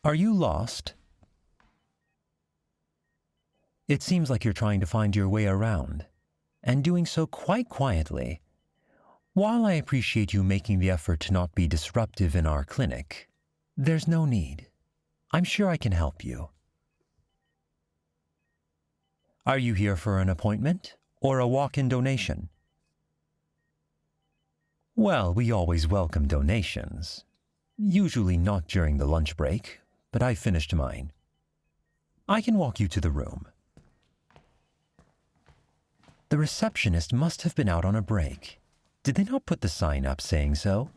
Are you lost? It seems like you're trying to find your way around, and doing so quite quietly. While I appreciate you making the effort to not be disruptive in our clinic, there's no need. I'm sure I can help you. Are you here for an appointment or a walk-in donation? Well, we always welcome donations. Usually not during the lunch break, but I finished mine. I can walk you to the room. The receptionist must have been out on a break. Did they not put the sign up saying so?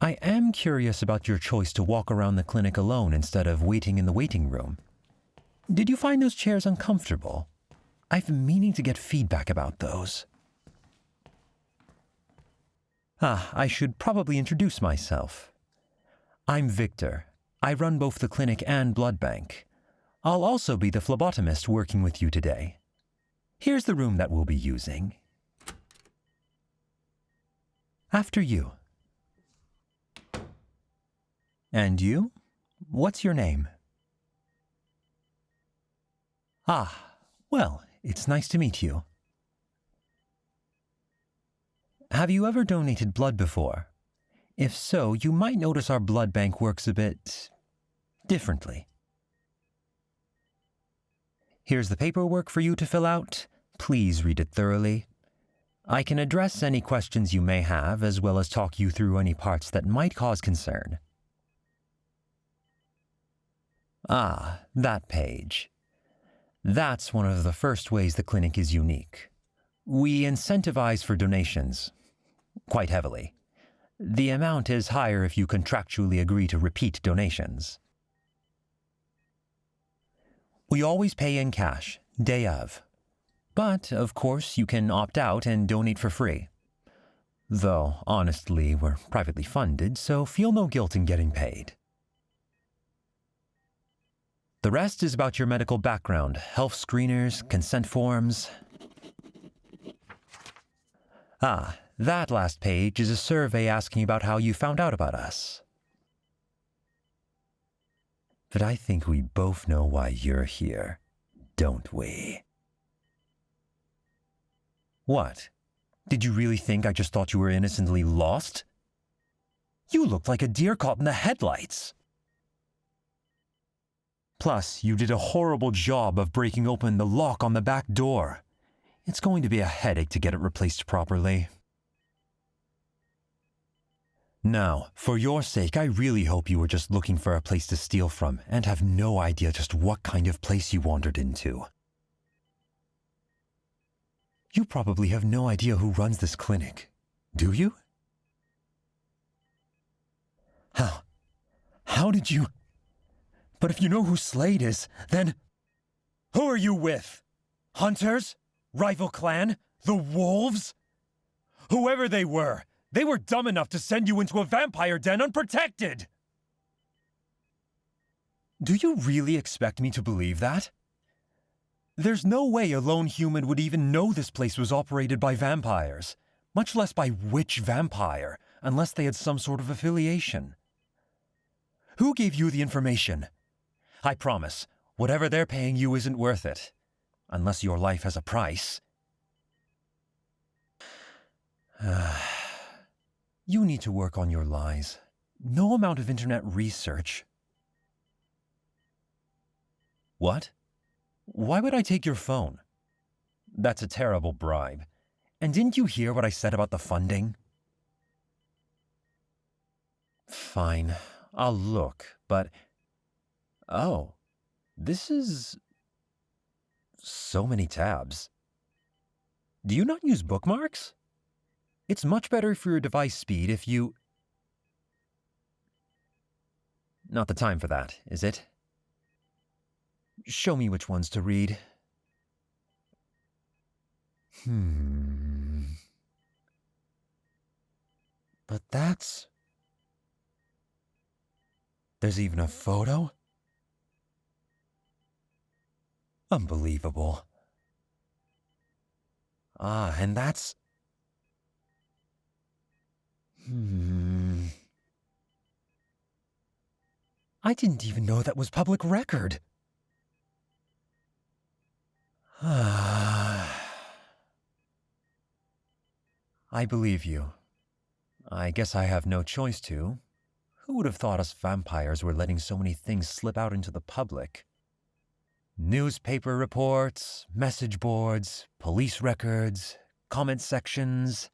I am curious about your choice to walk around the clinic alone instead of waiting in the waiting room. Did you find those chairs uncomfortable? I've been meaning to get feedback about those. I should probably introduce myself. I'm Viktor. I run both the clinic and blood bank. I'll also be the phlebotomist working with you today. Here's the room that we'll be using. After you. And you? What's your name? Well, it's nice to meet you. Have you ever donated blood before? If so, you might notice our blood bank works a bit differently. Here's the paperwork for you to fill out. Please read it thoroughly. I can address any questions you may have, as well as talk you through any parts that might cause concern. That page. That's one of the first ways the clinic is unique. We incentivize for donations, quite heavily. The amount is higher if you contractually agree to repeat donations. We always pay in cash, day of. But, of course, you can opt out and donate for free. Though, honestly, we're privately funded, so feel no guilt in getting paid. The rest is about your medical background, health screeners, consent forms. That last page is a survey asking about how you found out about us. But I think we both know why you're here, don't we? What? Did you really think I just thought you were innocently lost? You looked like a deer caught in the headlights. Plus, you did a horrible job of breaking open the lock on the back door. It's going to be a headache to get it replaced properly. Now, for your sake, I really hope you were just looking for a place to steal from and have no idea just what kind of place you wandered into. You probably have no idea who runs this clinic, do you? How did you... But if you know who Slade is, then... Who are you with? Hunters? Rival clan? The wolves? Whoever they were dumb enough to send you into a vampire den unprotected! Do you really expect me to believe that? There's no way a lone human would even know this place was operated by vampires, much less by which vampire, unless they had some sort of affiliation. Who gave you the information? I promise, whatever they're paying you isn't worth it. Unless your life has a price. You need to work on your lies. No amount of internet research. What? Why would I take your phone? That's a terrible bribe. And didn't you hear what I said about the funding? Fine, I'll look, but... Oh, this is... so many tabs. Do you not use bookmarks? It's much better for your device speed if you... Not the time for that, is it? Show me which ones to read. But that's... There's even a photo? Unbelievable. And that's... I didn't even know that was public record. I believe you. I guess I have no choice to. Who would have thought us vampires were letting so many things slip out into the public? Newspaper reports, message boards, police records, comment sections,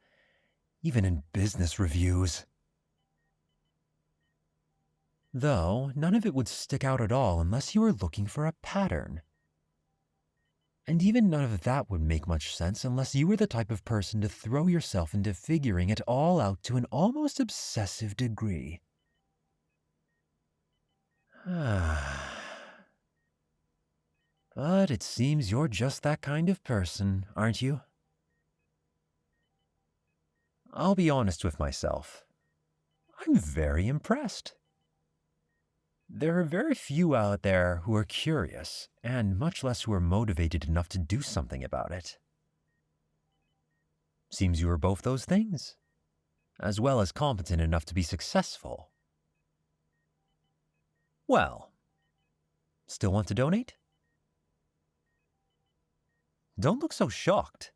even in business reviews. Though, none of it would stick out at all unless you were looking for a pattern. And even none of that would make much sense unless you were the type of person to throw yourself into figuring it all out to an almost obsessive degree. But it seems you're just that kind of person, aren't you? I'll be honest with myself. I'm very impressed. There are very few out there who are curious, and much less who are motivated enough to do something about it. Seems you are both those things, as well as competent enough to be successful. Well, still want to donate? Don't look so shocked.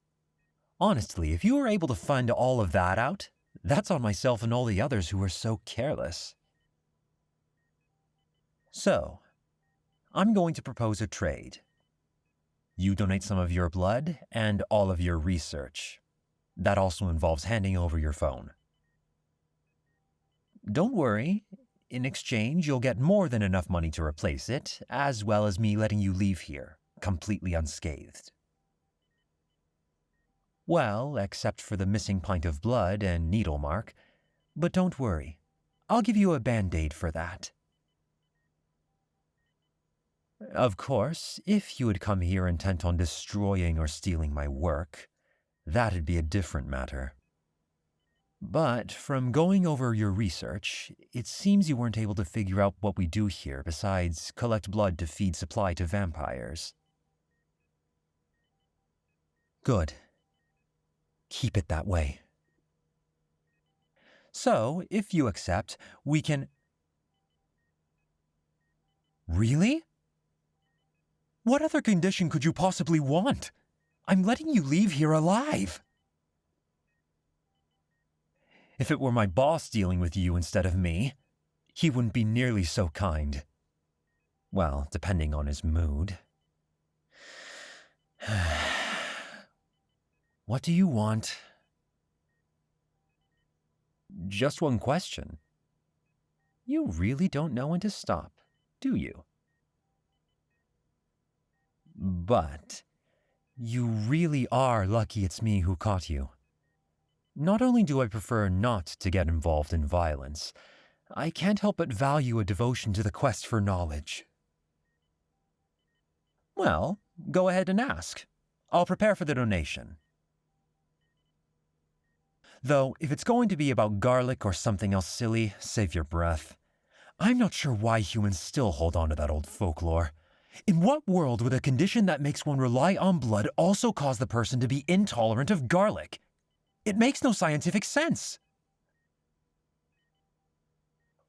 Honestly, if you were able to find all of that out, that's on myself and all the others who are so careless. So, I'm going to propose a trade. You donate some of your blood and all of your research. That also involves handing over your phone. Don't worry. In exchange, you'll get more than enough money to replace it, as well as me letting you leave here, completely unscathed. Well, except for the missing pint of blood and needle mark. But don't worry. I'll give you a band-aid for that. Of course, if you had come here intent on destroying or stealing my work, that'd be a different matter. But from going over your research, it seems you weren't able to figure out what we do here besides collect blood to feed supply to vampires. Good. Keep it that way. So, if you accept, we can... Really? What other condition could you possibly want? I'm letting you leave here alive. If it were my boss dealing with you instead of me, he wouldn't be nearly so kind. Well, depending on his mood. What do you want? Just one question. You really don't know when to stop, do you? But you really are lucky it's me who caught you. Not only do I prefer not to get involved in violence, I can't help but value a devotion to the quest for knowledge. Well, go ahead and ask. I'll prepare for the donation. Though, if it's going to be about garlic or something else silly, save your breath. I'm not sure why humans still hold on to that old folklore. In what world would a condition that makes one rely on blood also cause the person to be intolerant of garlic? It makes no scientific sense.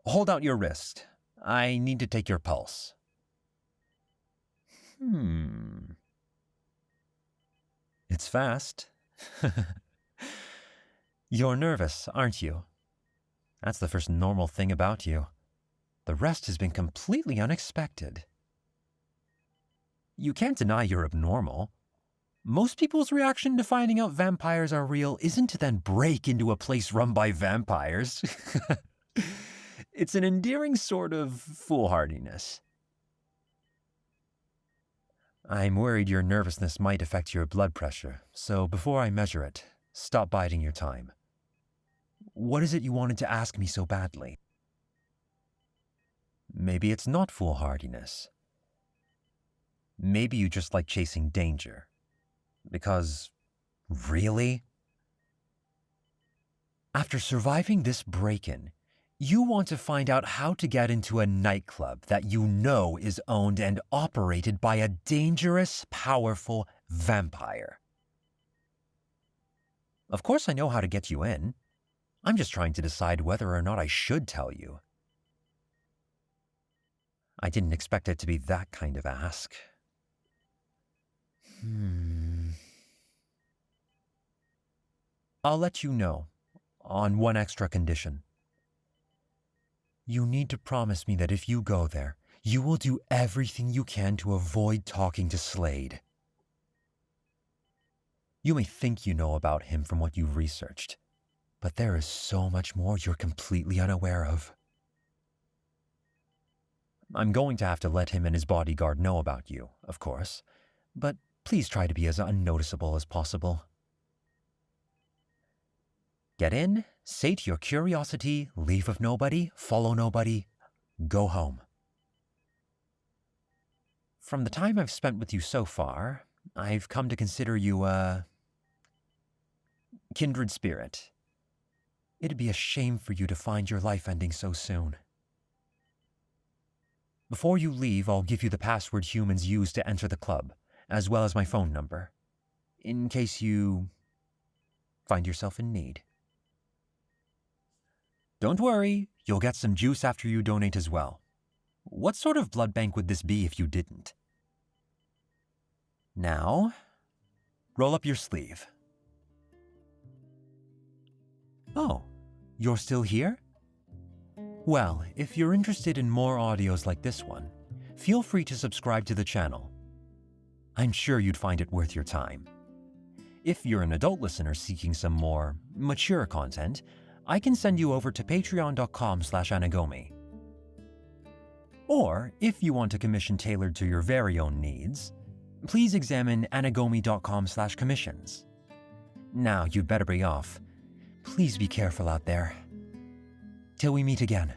Hold out your wrist. I need to take your pulse. It's fast. You're nervous, aren't you? That's the first normal thing about you. The rest has been completely unexpected. You can't deny you're abnormal. Most people's reaction to finding out vampires are real isn't to then break into a place run by vampires. It's an endearing sort of foolhardiness. I'm worried your nervousness might affect your blood pressure, so before I measure it, stop biding your time. What is it you wanted to ask me so badly? Maybe it's not foolhardiness. Maybe you just like chasing danger. Because, really? After surviving this break-in, you want to find out how to get into a nightclub that you know is owned and operated by a dangerous, powerful vampire. Of course I know how to get you in. I'm just trying to decide whether or not I should tell you. I didn't expect it to be that kind of ask. I'll let you know, on one extra condition. You need to promise me that if you go there, you will do everything you can to avoid talking to Slade. You may think you know about him from what you've researched, but there is so much more you're completely unaware of. I'm going to have to let him and his bodyguard know about you, of course, but please try to be as unnoticeable as possible. Get in, sate your curiosity, leave with nobody, follow nobody, go home. From the time I've spent with you so far, I've come to consider you a kindred spirit. It'd be a shame for you to find your life ending so soon. Before you leave, I'll give you the password humans use to enter the club, as well as my phone number, in case you find yourself in need. Don't worry, you'll get some juice after you donate as well. What sort of blood bank would this be if you didn't? Now, roll up your sleeve. Oh, you're still here? Well, if you're interested in more audios like this one, feel free to subscribe to the channel. I'm sure you'd find it worth your time. If you're an adult listener seeking some more mature content, I can send you over to patreon.com/anagomi. Or, if you want a commission tailored to your very own needs, please examine anagomi.com/commissions. Now you'd better be off. Please be careful out there. Till we meet again.